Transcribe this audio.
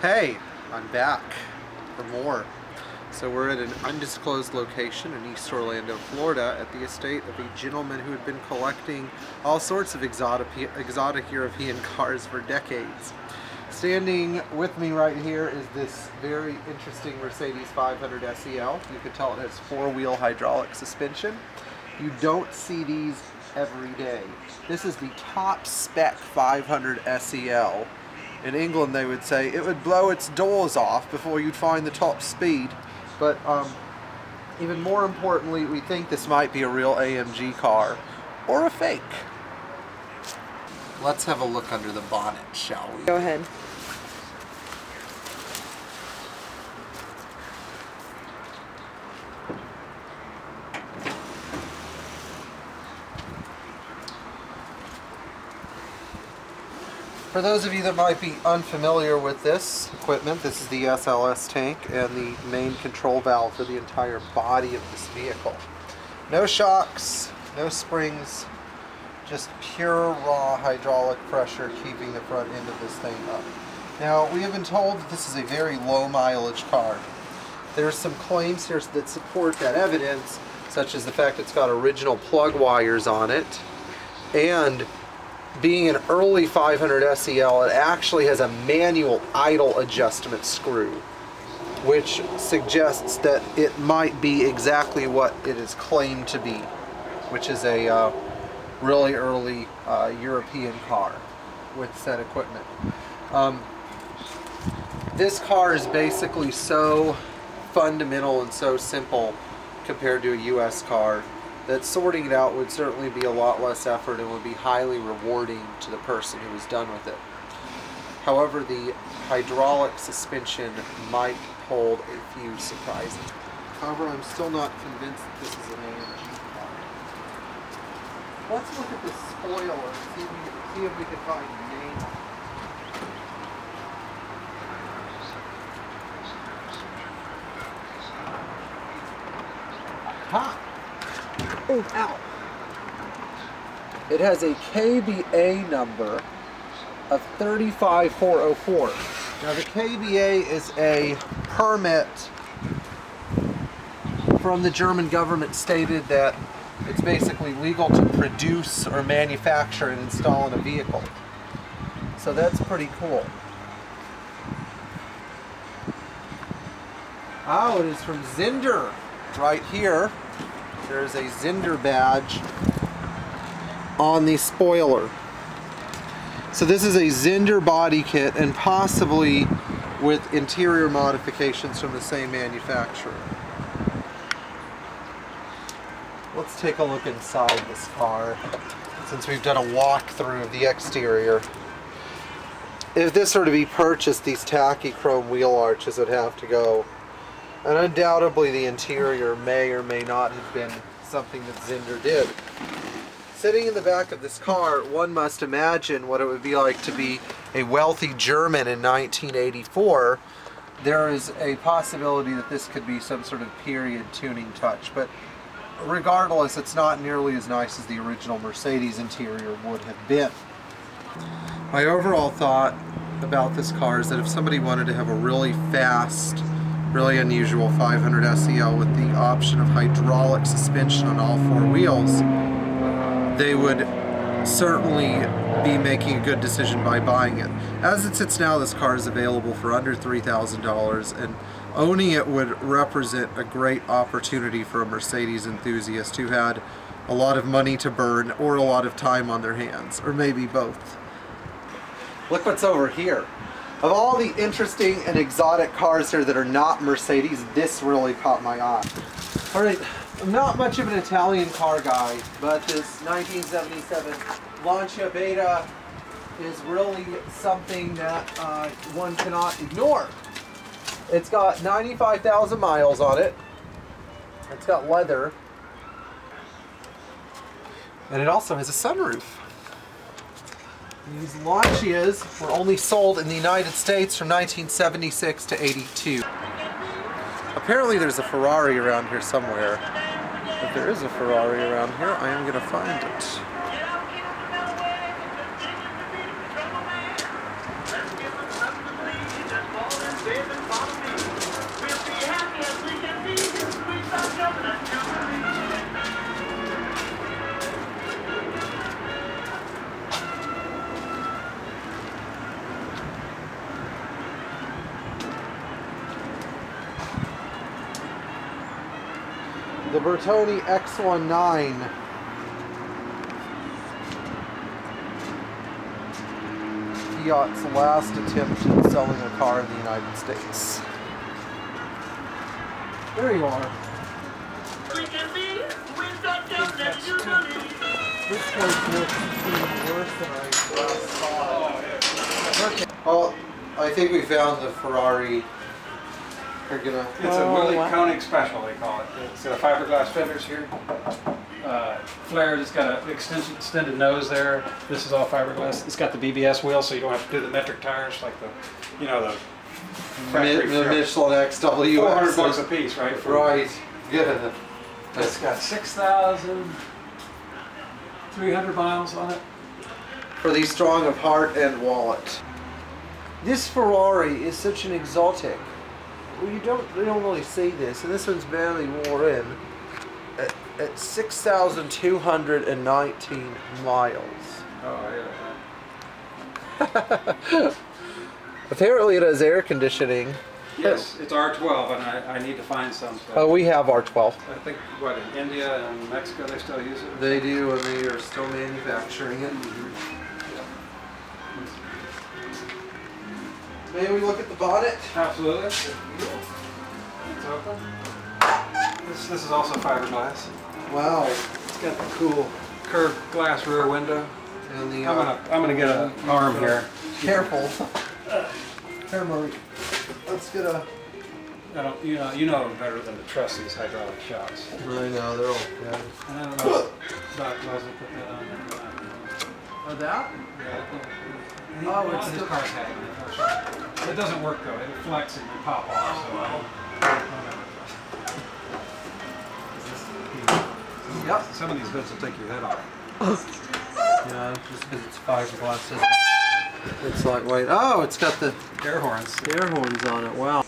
Hey, I'm back for more. So we're at an undisclosed location in East Orlando, Florida at the estate of a gentleman who had been collecting all sorts of exotic European cars for decades. Standing with me right here is this very interesting Mercedes 500 SEL. You can tell it has four-wheel hydraulic suspension. You don't see these every day. This is the top spec 500 SEL. In England they would say it would blow its doors off before you'd find the top speed. But even more importantly, we think this might be a real AMG car or a fake. Let's have a look under the bonnet, shall we? Go ahead. For those of you that might be unfamiliar with this equipment, this is the SLS tank and the main control valve for the entire body of this vehicle. No shocks, no springs, just pure raw hydraulic pressure keeping the front end of this thing up. Now, we have been told that this is a very low mileage car. There's some claims here that support that evidence, such as the fact it's got original plug wires on it, and being an early 500 SEL, it actually has a manual idle adjustment screw, which suggests that it might be exactly what it is claimed to be, which is a really early European car with said equipment. This car is basically so fundamental and so simple compared to a US car that sorting it out would certainly be a lot less effort and would be highly rewarding to the person who was done with it. However, the hydraulic suspension might hold a few surprises. However, I'm still not convinced that this is an AMG car. Let's look at the spoiler and see if we can find a name on it. Aha! Oh, ow. It has a KBA number of 35404. Now the KBA is a permit from the German government, stated that it's basically legal to produce or manufacture and install in a vehicle. So that's pretty cool. Oh, it is from Zinder right here. There's a Zinder badge on the spoiler. So this is a Zinder body kit, and possibly with interior modifications from the same manufacturer. Let's take a look inside this car, since we've done a walkthrough of the exterior. If this were to be purchased, these tacky chrome wheel arches would have to go. And undoubtedly the interior may or may not have been something that Zinder did. Sitting in the back of this car, one must imagine what it would be like to be a wealthy German in 1984. There is a possibility that this could be some sort of period tuning touch, but regardless, it's not nearly as nice as the original Mercedes interior would have been. My overall thought about this car is that if somebody wanted to have a really fast, really unusual 500 SEL with the option of hydraulic suspension on all four wheels, they would certainly be making a good decision by buying it. As it sits now, this car is available for under $3,000, and owning it would represent a great opportunity for a Mercedes enthusiast who had a lot of money to burn or a lot of time on their hands, or maybe both. Look what's over here. Of all the interesting and exotic cars here that are not Mercedes, this really caught my eye. Alright, I'm not much of an Italian car guy, but this 1977 Lancia Beta is really something that one cannot ignore. It's got 95,000 miles on it. It's got leather. And it also has a sunroof. These Lancias were only sold in the United States from 1976 to 82. Apparently there's a Ferrari around here somewhere. If there is a Ferrari around here, I am going to find it. the Bertoni X19. Fiat's last attempt at selling a car in the United States. There you are. This place looks even worse than I last saw it. Well, I think we found the Ferrari. We're gonna. It's a Willie Koenig special, they call it. It's fiberglass fenders here. Flares, it's got an extended nose there. This is all fiberglass. It's got the BBS wheel, so you don't have to do the metric tires like the, the factory. The Michelin XW. 400 bucks a piece, right? Right. Good. It's got 6,300 miles on it. For the strong of heart and wallet. This Ferrari is such an exotic. Well, they don't really see this, and this one's barely wore in. At 6,219 miles. Oh, yeah. Apparently it has air conditioning. Yes, it's R12, and I need to find some. Oh, we have R12. I think, what, in India and Mexico they still use it? They do, and they are still manufacturing it. May we look at the bonnet? Absolutely. It's open. This is also fiberglass. Wow. It's got the cool curved glass rear window. And the I'm gonna get an arm here. Careful. Here, Marie. Let's get a. You know better than to trust these hydraulic shocks. I know they're all bad. And I don't know. Doc doesn't put that on there. Oh, that? Yeah. Oh, it's still car's having it. It doesn't work though. It flex and you pop off. Yep. Some of these hoods will take your head off. Yeah, just because it's fiberglass. It's like, wait, oh, it's got the air horns. Air horns on it. Wow.